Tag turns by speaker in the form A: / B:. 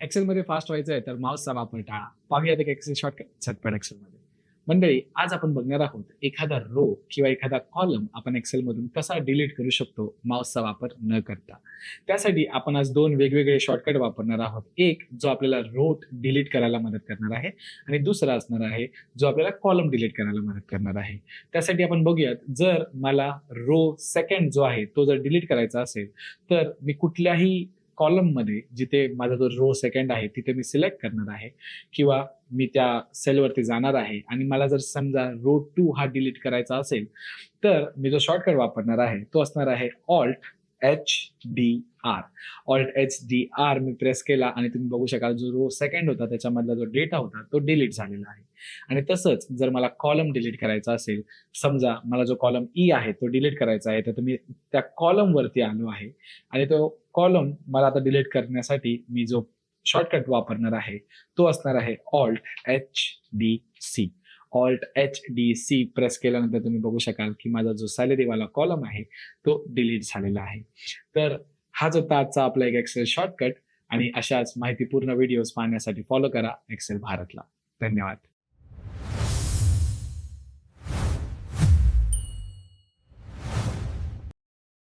A: एक्सेलमध्ये फास्ट व्हायचं आहे तर माऊसचा वापर टाळा. पाहूयात एक एक्सेल शॉर्टकट झटपट एक्सेलमध्ये. मंडळी, आज आपण बघणार आहोत एखादा रो किंवा एखादा कॉलम आपण एक्सेलमधून कसा डिलीट करू शकतो माऊसचा वापर न करता. त्यासाठी आपण आज दोन वेगवेगळे शॉर्टकट वापरणार आहोत. एक जो आपल्याला रो डिलीट करायला मदत करणार आहे आणि दुसरा असणार आहे जो आपल्याला कॉलम डिलीट करायला मदत करणार आहे. त्यासाठी आपण बघूयात, जर मला रो सेकंड जो आहे तो जर डिलीट करायचा असेल तर मी कुठल्याही कॉलममध्ये जिथे माझा जो रो सेकंड आहे तिथे मी सिलेक्ट करणार आहे किंवा मी त्या सेलवरती जाणार आहे आणि मला जर समजा रो 2 हा डिलीट करायचा असेल तर मी जो शॉर्टकट वापरणार आहे तो असणार आहे Alt-HDR. Alt-HDR मी प्रेस केला आणि तुम्ही बघू शकाल जो रो सेकंड होता त्याच्यामधला जो डेटा होता तो डिलीट झालेला आहे. आणि तसंच जर मला कॉलम डिलीट करायचा असेल, समजा मला जो कॉलम ई आहे तो डिलीट करायचा आहे, तर मी त्या कॉलमवरती आलो आहे आणि तो कॉलम मला आता डिलीट करण्यासाठी मी जो शॉर्टकट वापरणार आहे तो असणार आहे Alt-HDC. Alt-HDC प्रेस केल्यानंतर तुम्ही बघू शकाल की माझा जो सॅलरीवाला कॉलम आहे तो डिलीट झालेला आहे. तर हाच होता आजचा आपला एक एक्सेल शॉर्टकट आणि अशाच माहितीपूर्ण व्हिडिओज पाहण्यासाठी फॉलो करा एक्सेल भारतला. धन्यवाद.